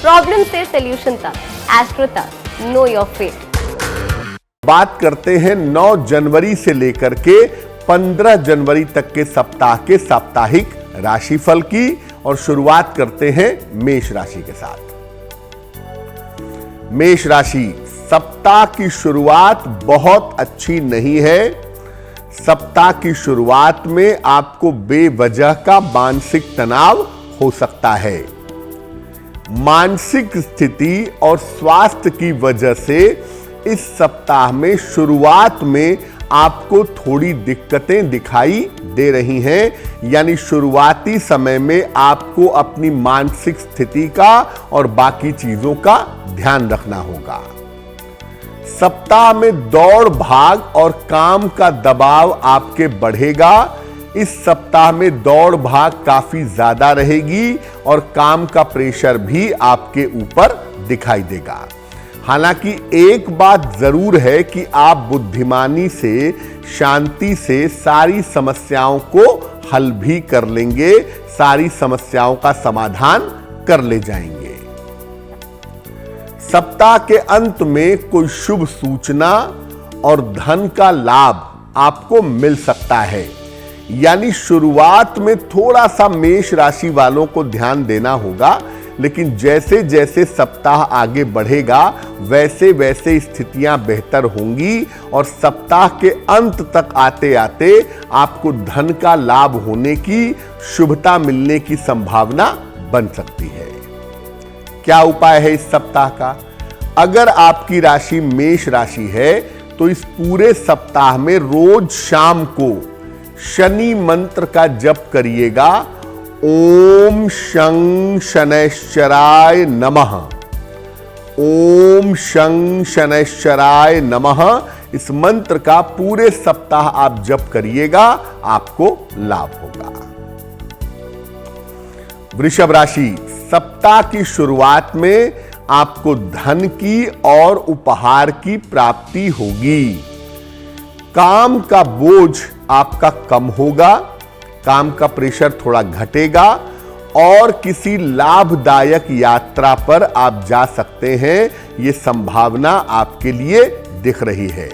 Problem से solution तक, astro तक, नो योर फेट। बात करते हैं 9 जनवरी से लेकर के 15 जनवरी तक के सप्ताह के साप्ताहिक राशिफल की और शुरुआत करते हैं मेष राशि के साथ। मेष राशि, सप्ताह की शुरुआत बहुत अच्छी नहीं है। सप्ताह की शुरुआत में आपको बेवजह का मानसिक तनाव हो सकता है। मानसिक स्थिति और स्वास्थ्य की वजह से इस सप्ताह में शुरुआत में आपको थोड़ी दिक्कतें दिखाई दे रही हैं, यानी शुरुआती समय में आपको अपनी मानसिक स्थिति का और बाकी चीजों का ध्यान रखना होगा। सप्ताह में दौड़ भाग और काम का दबाव आपके बढ़ेगा। इस सप्ताह में दौड़ भाग काफी ज्यादा रहेगी और काम का प्रेशर भी आपके ऊपर दिखाई देगा। हालांकि एक बात जरूर है कि आप बुद्धिमानी से, शांति से सारी समस्याओं को हल भी कर लेंगे, सारी समस्याओं का समाधान कर ले जाएंगे। सप्ताह के अंत में कोई शुभ सूचना और धन का लाभ आपको मिल सकता है, यानी शुरुआत में थोड़ा सा मेष राशि वालों को ध्यान देना होगा, लेकिन जैसे जैसे सप्ताह आगे बढ़ेगा वैसे वैसे स्थितियां बेहतर होंगी और सप्ताह के अंत तक आते आते आपको धन का लाभ होने की, शुभता मिलने की संभावना बन सकती है। क्या उपाय है इस सप्ताह का? अगर आपकी राशि मेष राशि है तो इस पूरे सप्ताह में रोज शाम को शनि मंत्र का जप करिएगा। ओम शं शनैश्चराय नमः, ओम शं शनैश्चराय नमः। इस मंत्र का पूरे सप्ताह आप जप करिएगा, आपको लाभ होगा। वृषभ राशि, सप्ताह की शुरुआत में आपको धन की और उपहार की प्राप्ति होगी। काम का बोझ आपका कम होगा, काम का प्रेशर थोड़ा घटेगा और किसी लाभदायक यात्रा पर आप जा सकते हैं, यह संभावना आपके लिए दिख रही है।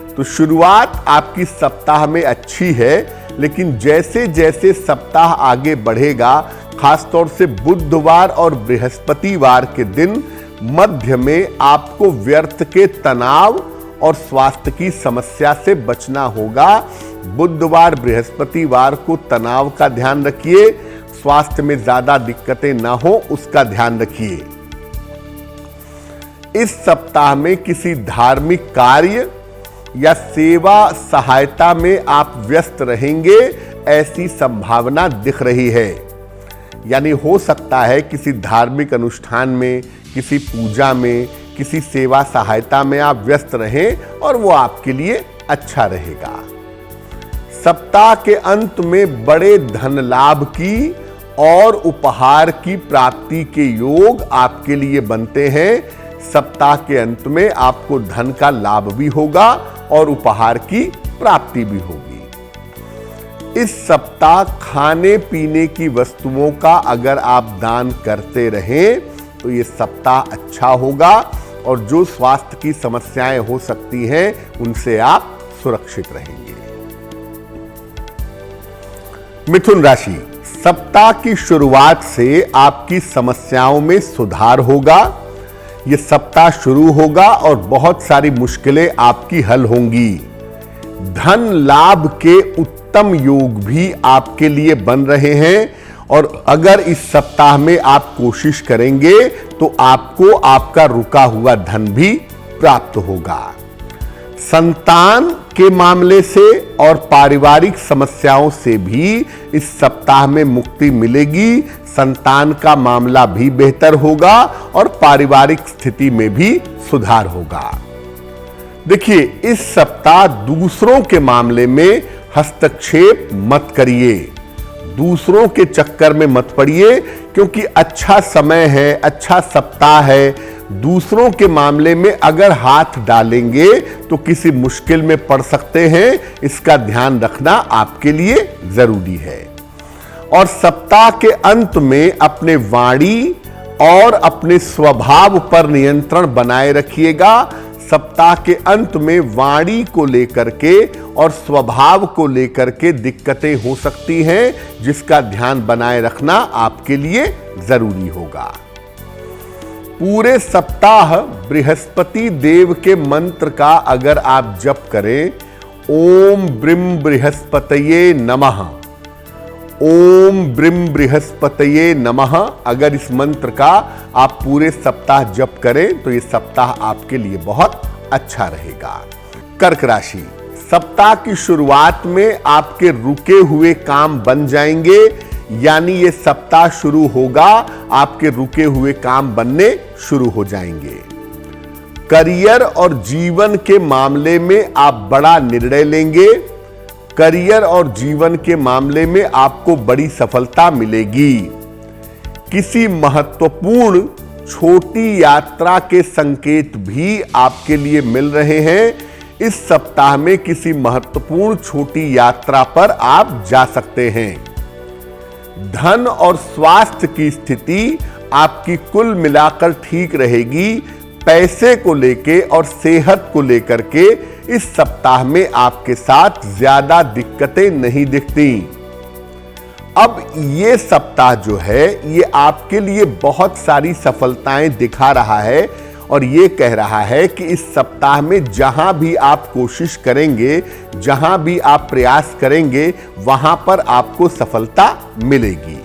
तो शुरुआत आपकी सप्ताह में अच्छी है, लेकिन जैसे जैसे सप्ताह आगे बढ़ेगा, खासतौर से बुधवार और बृहस्पतिवार के दिन मध्य में आपको व्यर्थ के तनाव और स्वास्थ्य की समस्या से बचना होगा। बुधवार बृहस्पतिवार को तनाव का ध्यान रखिए, स्वास्थ्य में ज्यादा दिक्कतें ना हो उसका ध्यान रखिए। इस सप्ताह में किसी धार्मिक कार्य या सेवा सहायता में आप व्यस्त रहेंगे, ऐसी संभावना दिख रही है। यानी हो सकता है किसी धार्मिक अनुष्ठान में, किसी पूजा में, किसी सेवा सहायता में आप व्यस्त रहें और वो आपके लिए अच्छा रहेगा। सप्ताह के अंत में बड़े धन लाभ की और उपहार की प्राप्ति के योग आपके लिए बनते हैं। सप्ताह के अंत में आपको धन का लाभ भी होगा और उपहार की प्राप्ति भी होगी। इस सप्ताह खाने पीने की वस्तुओं का अगर आप दान करते रहें तो ये सप्ताह अच्छा होगा और जो स्वास्थ्य की समस्याएं हो सकती हैं उनसे आप सुरक्षित रहेंगे। मिथुन राशि, सप्ताह की शुरुआत से आपकी समस्याओं में सुधार होगा। यह सप्ताह शुरू होगा और बहुत सारी मुश्किलें आपकी हल होंगी। धन लाभ के उत्तम योग भी आपके लिए बन रहे हैं और अगर इस सप्ताह में आप कोशिश करेंगे तो आपको आपका रुका हुआ धन भी प्राप्त होगा। संतान के मामले से और पारिवारिक समस्याओं से भी इस सप्ताह में मुक्ति मिलेगी। संतान का मामला भी बेहतर होगा और पारिवारिक स्थिति में भी सुधार होगा। देखिए, इस सप्ताह दूसरों के मामले में हस्तक्षेप मत करिए, दूसरों के चक्कर में मत पड़िए, क्योंकि अच्छा समय है, अच्छा सप्ताह है। दूसरों के मामले में अगर हाथ डालेंगे तो किसी मुश्किल में पड़ सकते हैं, इसका ध्यान रखना आपके लिए जरूरी है। और सप्ताह के अंत में अपने वाणी और अपने स्वभाव पर नियंत्रण बनाए रखिएगा। सप्ताह के अंत में वाणी को लेकर के और स्वभाव को लेकर के दिक्कतें हो सकती हैं, जिसका ध्यान बनाए रखना आपके लिए जरूरी होगा। पूरे सप्ताह बृहस्पति देव के मंत्र का अगर आप जप करें, ओम ब्रीम बृहस्पतये नमः, ओम ब्रीम बृहस्पतये नमः, अगर इस मंत्र का आप पूरे सप्ताह जप करें तो ये सप्ताह आपके लिए बहुत अच्छा रहेगा। कर्क राशि, सप्ताह की शुरुआत में आपके रुके हुए काम बन जाएंगे, यानी ये सप्ताह शुरू होगा आपके रुके हुए काम बनने शुरू हो जाएंगे। करियर और जीवन के मामले में आप बड़ा निर्णय लेंगे। करियर और जीवन के मामले में आपको बड़ी सफलता मिलेगी। किसी महत्वपूर्ण छोटी यात्रा के संकेत भी आपके लिए मिल रहे हैं। इस सप्ताह में किसी महत्वपूर्ण छोटी यात्रा पर आप जा सकते हैं। धन और स्वास्थ्य की स्थिति आपकी कुल मिलाकर ठीक रहेगी। पैसे को लेके और सेहत को लेकर के इस सप्ताह में आपके साथ ज्यादा दिक्कतें नहीं दिखती। अब ये सप्ताह जो है ये आपके लिए बहुत सारी सफलताएं दिखा रहा है और ये कह रहा है कि इस सप्ताह में जहां भी आप कोशिश करेंगे, जहां भी आप प्रयास करेंगे, वहां पर आपको सफलता मिलेगी।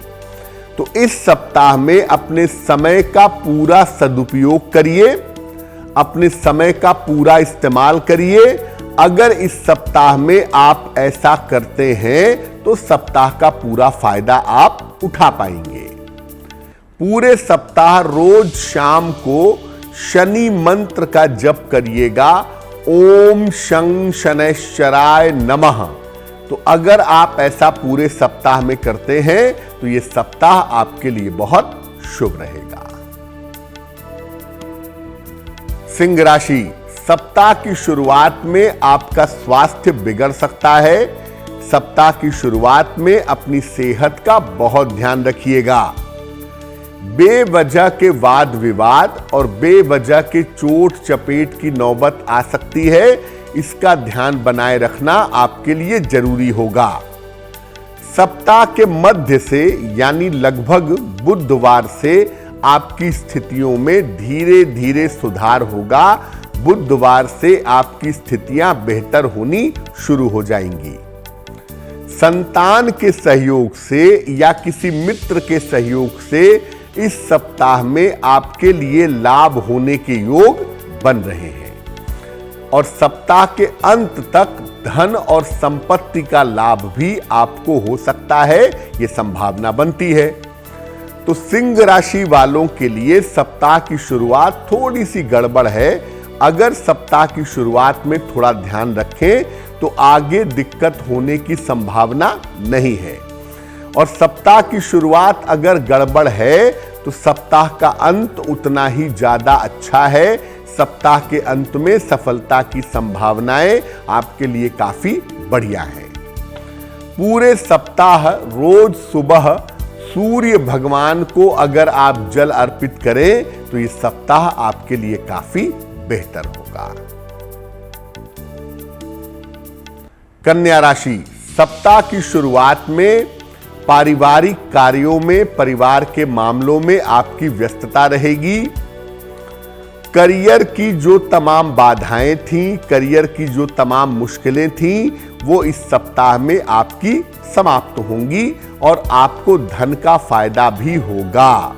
तो इस सप्ताह में अपने समय का पूरा सदुपयोग करिए, अपने समय का पूरा इस्तेमाल करिए। अगर इस सप्ताह में आप ऐसा करते हैं तो सप्ताह का पूरा फायदा आप उठा पाएंगे। पूरे सप्ताह रोज शाम को शनि मंत्र का जप करिएगा, ओम शं शनैश्चराय नमः। तो अगर आप ऐसा पूरे सप्ताह में करते हैं तो यह सप्ताह आपके लिए बहुत शुभ रहेगा। सिंह राशि, सप्ताह की शुरुआत में आपका स्वास्थ्य बिगड़ सकता है। सप्ताह की शुरुआत में अपनी सेहत का बहुत ध्यान रखिएगा। बेवजह के वाद विवाद और बेवजह के चोट चपेट की नौबत आ सकती है, इसका ध्यान बनाए रखना आपके लिए जरूरी होगा। सप्ताह के मध्य से यानी लगभग बुधवार से आपकी स्थितियों में धीरे धीरे सुधार होगा। बुधवार से आपकी स्थितियां बेहतर होनी शुरू हो जाएंगी। संतान के सहयोग से या किसी मित्र के सहयोग से इस सप्ताह में आपके लिए लाभ होने के योग बन रहे हैं और सप्ताह के अंत तक धन और संपत्ति का लाभ भी आपको हो सकता है, यह संभावना बनती है। तो सिंह राशि वालों के लिए सप्ताह की शुरुआत थोड़ी सी गड़बड़ है। अगर सप्ताह की शुरुआत में थोड़ा ध्यान रखें तो आगे दिक्कत होने की संभावना नहीं है, और सप्ताह की शुरुआत अगर गड़बड़ है तो सप्ताह का अंत उतना ही ज्यादा अच्छा है। सप्ताह के अंत में सफलता की संभावनाएं आपके लिए काफी बढ़िया है। पूरे सप्ताह रोज सुबह सूर्य भगवान को अगर आप जल अर्पित करें तो ये सप्ताह आपके लिए काफी बेहतर होगा। कन्या राशि, सप्ताह की शुरुआत में पारिवारिक कार्यों में, परिवार के मामलों में आपकी व्यस्तता रहेगी। करियर की जो तमाम बाधाएं थीं, करियर की जो तमाम मुश्किलें थीं, वो इस सप्ताह में आपकी समाप्त होंगी और आपको धन का फायदा भी होगा।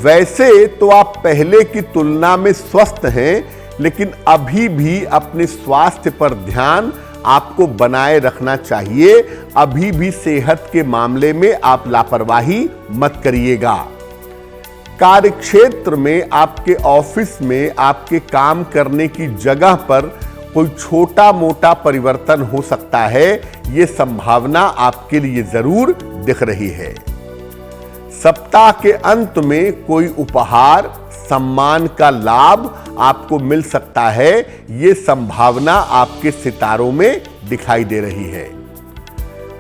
वैसे तो आप पहले की तुलना में स्वस्थ हैं, लेकिन अभी भी अपने स्वास्थ्य पर ध्यान आपको बनाए रखना चाहिए। अभी भी सेहत के मामले में आप लापरवाही मत करिएगा। कार्यक्षेत्र में, आपके ऑफिस में, आपके काम करने की जगह पर कोई छोटा मोटा परिवर्तन हो सकता है, यह संभावना आपके लिए जरूर दिख रही है। सप्ताह के अंत में कोई उपहार, सम्मान का लाभ आपको मिल सकता है, यह संभावना आपके सितारों में दिखाई दे रही है।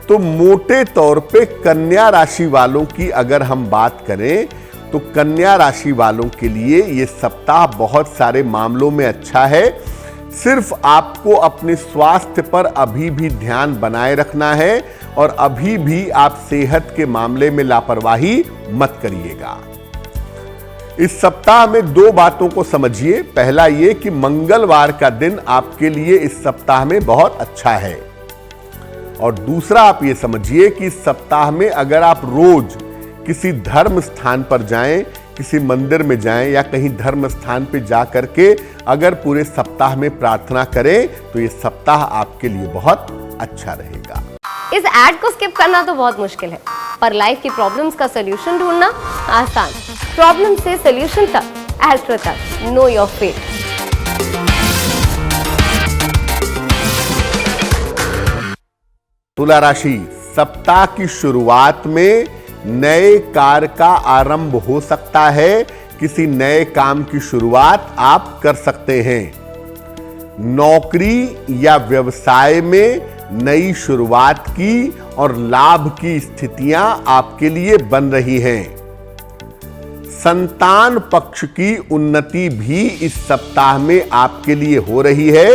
तो मोटे तौर पे कन्या राशि वालों की अगर हम बात करें तो कन्या राशि वालों के लिए ये सप्ताह बहुत सारे मामलों में अच्छा है। सिर्फ आपको अपने स्वास्थ्य पर अभी भी ध्यान बनाए रखना है और अभी भी आप सेहत के मामले में लापरवाही मत करिएगा। इस सप्ताह में दो बातों को समझिए। पहला ये कि मंगलवार का दिन आपके लिए इस सप्ताह में बहुत अच्छा है, और दूसरा आप ये समझिए कि इस सप्ताह में अगर आप रोज किसी धर्म स्थान पर जाएं, किसी मंदिर में जाएं या कहीं धर्म स्थान पर जा करके अगर पूरे सप्ताह में प्रार्थना करें तो ये सप्ताह आपके लिए बहुत अच्छा रहेगा। इस एड को स्किप करना तो बहुत मुश्किल है, पर लाइफ की प्रॉब्लम्स का सलूशन ढूंढना आसान। प्रॉब्लम से सलूशन तक, एस्ट्रो तक, नो योर फेट। तुला राशि, सप्ताह की शुरुआत में नए कार्य का आरंभ हो सकता है। किसी नए काम की शुरुआत आप कर सकते हैं। नौकरी या व्यवसाय में नई शुरुआत की और लाभ की स्थितियां आपके लिए बन रही हैं। संतान पक्ष की उन्नति भी इस सप्ताह में आपके लिए हो रही है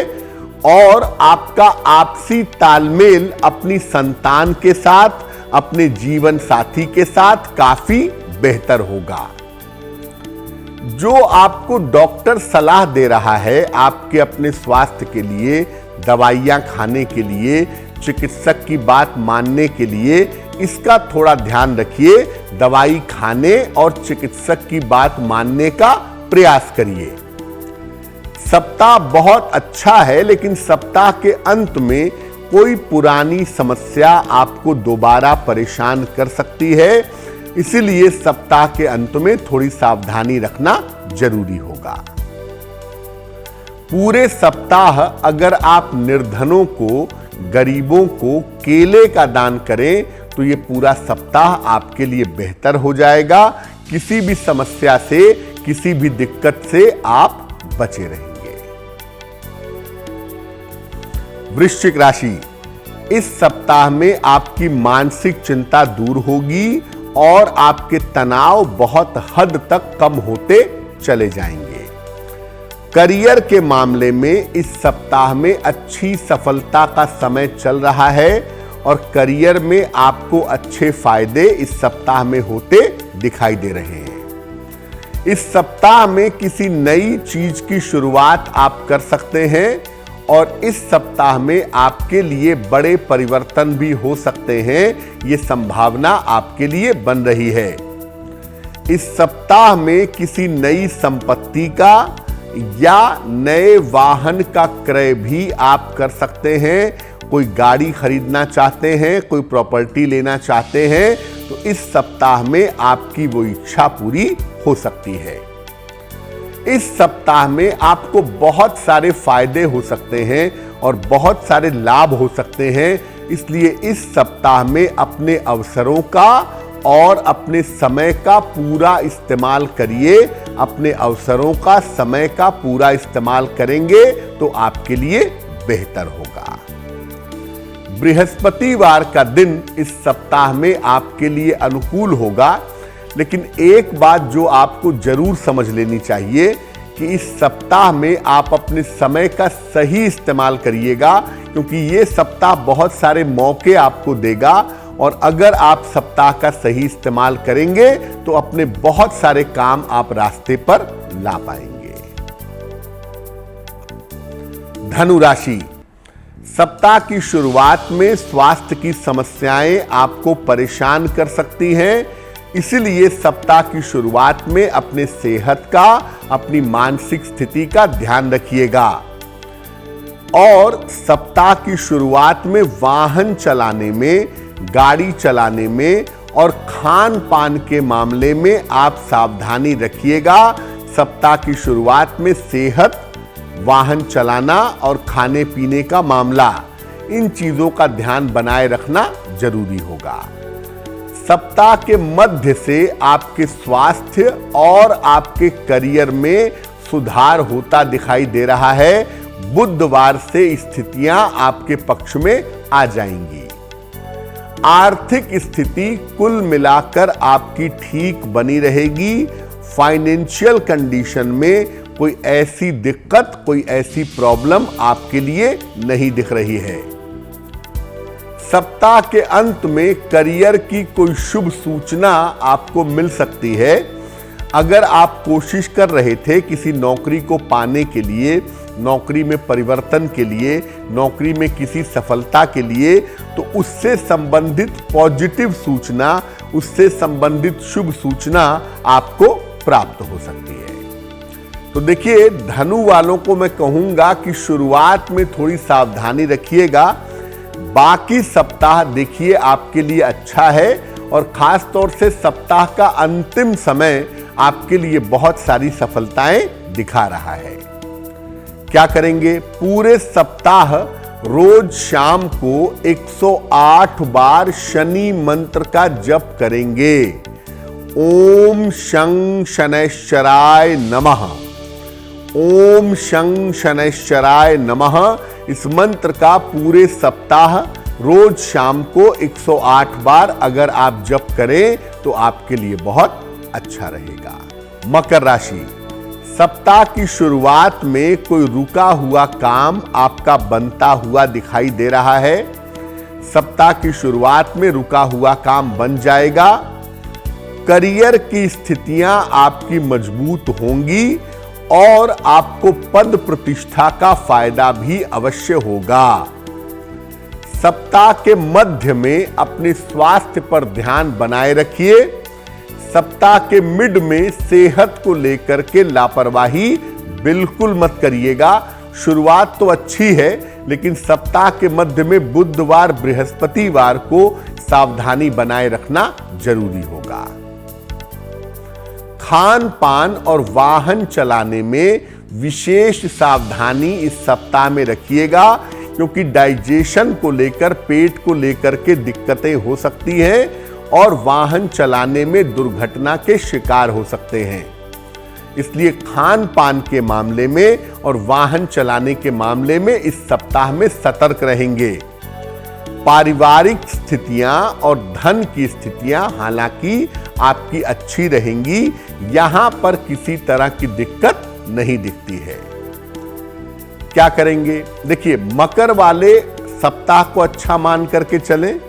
और आपका आपसी तालमेल अपनी संतान के साथ, अपने जीवन साथी के साथ काफी बेहतर होगा। जो आपको डॉक्टर सलाह दे रहा है आपके अपने स्वास्थ्य के लिए, दवाइयां खाने के लिए, चिकित्सक की बात मानने के लिए, इसका थोड़ा ध्यान रखिए। दवाई खाने और चिकित्सक की बात मानने का प्रयास करिए। सप्ताह बहुत अच्छा है, लेकिन सप्ताह के अंत में कोई पुरानी समस्या आपको दोबारा परेशान कर सकती है। इसीलिए सप्ताह के अंत में थोड़ी सावधानी रखना जरूरी होगा। पूरे सप्ताह अगर आप निर्धनों को, गरीबों को केले का दान करें तो ये पूरा सप्ताह आपके लिए बेहतर हो जाएगा। किसी भी समस्या से, किसी भी दिक्कत से आप बचे रहेंगे। वृश्चिक राशि, इस सप्ताह में आपकी मानसिक चिंता दूर होगी और आपके तनाव बहुत हद तक कम होते चले जाएंगे। करियर के मामले में इस सप्ताह में अच्छी सफलता का समय चल रहा है और करियर में आपको अच्छे फायदे इस सप्ताह में होते दिखाई दे रहे हैं। इस सप्ताह में किसी नई चीज की शुरुआत आप कर सकते हैं और इस सप्ताह में आपके लिए बड़े परिवर्तन भी हो सकते हैं। ये संभावना आपके लिए बन रही है। इस सप्ताह में किसी नई संपत्ति का या नए वाहन का क्रय भी आप कर सकते हैं। कोई गाड़ी खरीदना चाहते हैं, कोई प्रॉपर्टी लेना चाहते हैं, तो इस सप्ताह में आपकी वो इच्छा पूरी हो सकती है। इस सप्ताह में आपको बहुत सारे फायदे हो सकते हैं और बहुत सारे लाभ हो सकते हैं। इसलिए इस सप्ताह में अपने अवसरों का और अपने समय का पूरा इस्तेमाल करिए। अपने अवसरों का, समय का पूरा इस्तेमाल करेंगे तो आपके लिए बेहतर होगा। बृहस्पतिवार का दिन इस सप्ताह में आपके लिए अनुकूल होगा, लेकिन एक बात जो आपको जरूर समझ लेनी चाहिए कि इस सप्ताह में आप अपने समय का सही इस्तेमाल करिएगा, क्योंकि ये सप्ताह बहुत सारे मौके आपको देगा और अगर आप सप्ताह का सही इस्तेमाल करेंगे तो अपने बहुत सारे काम आप रास्ते पर ला पाएंगे। धनु राशि, सप्ताह की शुरुआत में स्वास्थ्य की समस्याएं आपको परेशान कर सकती हैं। इसीलिए सप्ताह की शुरुआत में अपने सेहत का, अपनी मानसिक स्थिति का ध्यान रखिएगा। और सप्ताह की शुरुआत में वाहन चलाने में, गाड़ी चलाने में और खान पान के मामले में आप सावधानी रखिएगा। सप्ताह की शुरुआत में सेहत, वाहन चलाना और खाने पीने का मामला, इन चीजों का ध्यान बनाए रखना जरूरी होगा। सप्ताह के मध्य से आपके स्वास्थ्य और आपके करियर में सुधार होता दिखाई दे रहा है। बुधवार से स्थितियां आपके पक्ष में आ जाएंगी। आर्थिक स्थिति कुल मिलाकर आपकी ठीक बनी रहेगी। फाइनेंशियल कंडीशन में कोई ऐसी दिक्कत, कोई ऐसी प्रॉब्लम आपके लिए नहीं दिख रही है। सप्ताह के अंत में करियर की कोई शुभ सूचना आपको मिल सकती है। अगर आप कोशिश कर रहे थे किसी नौकरी को पाने के लिए, नौकरी में परिवर्तन के लिए, नौकरी में किसी सफलता के लिए, तो उससे संबंधित पॉजिटिव सूचना, उससे संबंधित शुभ सूचना आपको प्राप्त हो सकती है। तो देखिए, धनु वालों को मैं कहूंगा कि शुरुआत में थोड़ी सावधानी रखिएगा। बाकी सप्ताह देखिए आपके लिए अच्छा है और खास तौर से सप्ताह का अंतिम समय आपके लिए बहुत सारी सफलताएं दिखा रहा है। क्या करेंगे? पूरे सप्ताह रोज शाम को 108 बार शनि मंत्र का जप करेंगे। ओम शं शनैश्चराय नमः, ओम शं शनैश्चराय नमः। इस मंत्र का पूरे सप्ताह रोज शाम को 108 बार अगर आप जप करें तो आपके लिए बहुत अच्छा रहेगा। मकर राशि, सप्ताह की शुरुआत में कोई रुका हुआ काम आपका बनता हुआ दिखाई दे रहा है। सप्ताह की शुरुआत में रुका हुआ काम बन जाएगा। करियर की स्थितियां आपकी मजबूत होंगी और आपको पद प्रतिष्ठा का फायदा भी अवश्य होगा। सप्ताह के मध्य में अपने स्वास्थ्य पर ध्यान बनाए रखिए। सप्ताह के मिड में सेहत को लेकर के लापरवाही बिल्कुल मत करिएगा। शुरुआत तो अच्छी है, लेकिन सप्ताह के मध्य में बुधवार, बृहस्पतिवार को सावधानी बनाए रखना जरूरी होगा। खान पान और वाहन चलाने में विशेष सावधानी इस सप्ताह में रखिएगा, क्योंकि डाइजेशन को लेकर, पेट को लेकर के दिक्कतें हो सकती हैं और वाहन चलाने में दुर्घटना के शिकार हो सकते हैं। इसलिए खान पान के मामले में और वाहन चलाने के मामले में इस सप्ताह में सतर्क रहेंगे। पारिवारिक स्थितियां और धन की स्थितियां हालांकि आपकी अच्छी रहेंगी, यहां पर किसी तरह की दिक्कत नहीं दिखती है। क्या करेंगे? देखिए, मकर वाले सप्ताह को अच्छा मान करके चलें,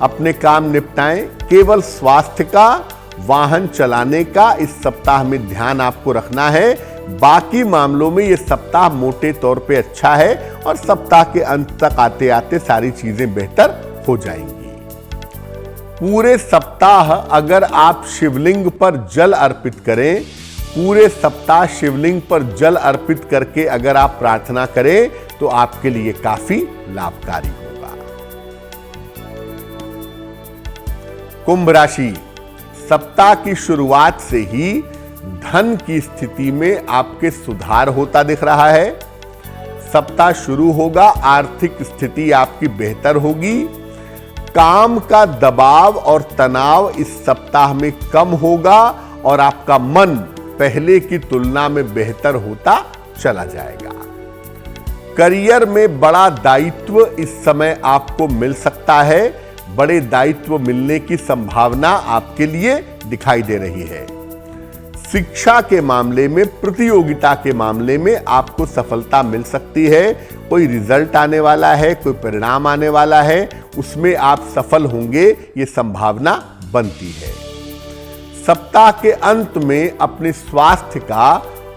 अपने काम निपटाएं। केवल स्वास्थ्य का, वाहन चलाने का इस सप्ताह में ध्यान आपको रखना है। बाकी मामलों में यह सप्ताह मोटे तौर पे अच्छा है और सप्ताह के अंत तक आते आते सारी चीजें बेहतर हो जाएंगी। पूरे सप्ताह अगर आप शिवलिंग पर जल अर्पित करें, पूरे सप्ताह शिवलिंग पर जल अर्पित करके अगर आप प्रार्थना करें तो आपके लिए काफी लाभकारी होगा। कुंभ राशि, सप्ताह की शुरुआत से ही धन की स्थिति में आपके सुधार होता दिख रहा है। सप्ताह शुरू होगा, आर्थिक स्थिति आपकी बेहतर होगी। काम का दबाव और तनाव इस सप्ताह में कम होगा और आपका मन पहले की तुलना में बेहतर होता चला जाएगा। करियर में बड़ा दायित्व इस समय आपको मिल सकता है। बड़े दायित्व मिलने की संभावना आपके लिए दिखाई दे रही है। शिक्षा के मामले में, प्रतियोगिता के मामले में आपको सफलता मिल सकती है। कोई रिजल्ट आने वाला है, कोई परिणाम आने वाला है, उसमें आप सफल होंगे, ये संभावना बनती है। सप्ताह के अंत में अपने स्वास्थ्य का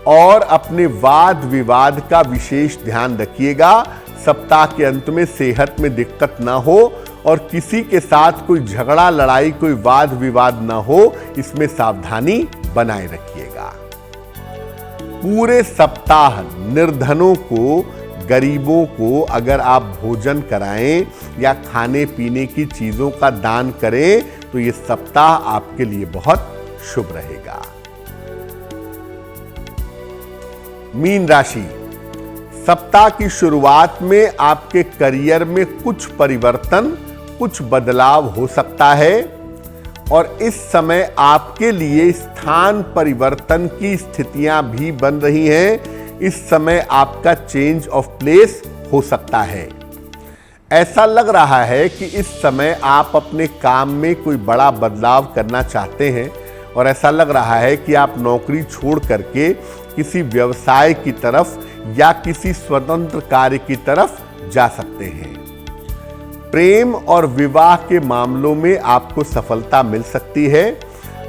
और अपने वाद विवाद का विशेष ध्यान रखिएगा। सप्ताह के अंत में सेहत में दिक्कत ना हो और किसी के साथ कोई झगड़ा, लड़ाई, कोई वाद विवाद ना हो, इसमें सावधानी बनाए रखिएगा। पूरे सप्ताह निर्धनों को, गरीबों को अगर आप भोजन कराएं या खाने पीने की चीजों का दान करें तो ये सप्ताह आपके लिए बहुत शुभ रहेगा। मीन राशि, सप्ताह की शुरुआत में आपके करियर में कुछ परिवर्तन, कुछ बदलाव हो सकता है और इस समय आपके लिए स्थान परिवर्तन की स्थितियां भी बन रही हैं। इस समय आपका चेंज ऑफ प्लेस हो सकता है। ऐसा लग रहा है कि इस समय आप अपने काम में कोई बड़ा बदलाव करना चाहते हैं और ऐसा लग रहा है कि आप नौकरी छोड़ करके किसी व्यवसाय की तरफ या किसी स्वतंत्र कार्य की तरफ जा सकते हैं। प्रेम और विवाह के मामलों में आपको सफलता मिल सकती है।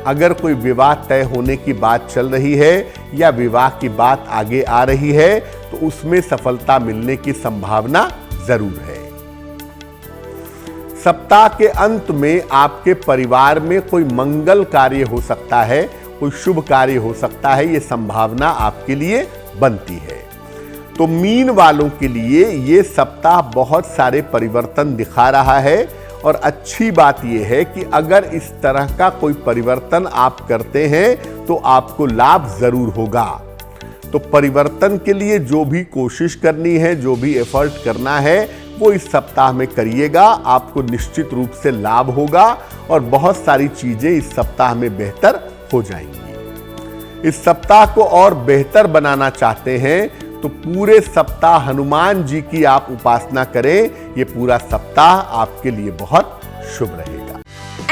अगर कोई विवाह तय होने की बात चल रही है या विवाह की बात आगे आ रही है तो उसमें सफलता मिलने की संभावना जरूर है। सप्ताह के अंत में आपके परिवार में कोई मंगल कार्य हो सकता है, कोई शुभ कार्य हो सकता है, यह संभावना आपके लिए बनती है। तो मीन वालों के लिए यह सप्ताह बहुत सारे परिवर्तन दिखा रहा है और अच्छी बात यह है कि अगर इस तरह का कोई परिवर्तन आप करते हैं तो आपको लाभ जरूर होगा। तो परिवर्तन के लिए जो भी कोशिश करनी है, जो भी एफर्ट करना है, वो इस सप्ताह में करिएगा। आपको निश्चित रूप से लाभ होगा और बहुत सारी चीजें इस सप्ताह में बेहतर हो जाएंगी। इस सप्ताह को और बेहतर बनाना चाहते हैं तो पूरे सप्ताह हनुमान जी की आप उपासना करें। ये पूरा सप्ताह आपके लिए बहुत शुभ रहेगा।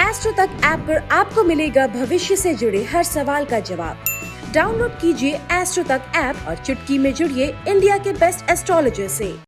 एस्ट्रो तक ऐप पर आपको मिलेगा भविष्य से जुड़े हर सवाल का जवाब। डाउनलोड कीजिए एस्ट्रो तक ऐप और चुटकी में जुड़िए इंडिया के बेस्ट एस्ट्रोलॉजर से।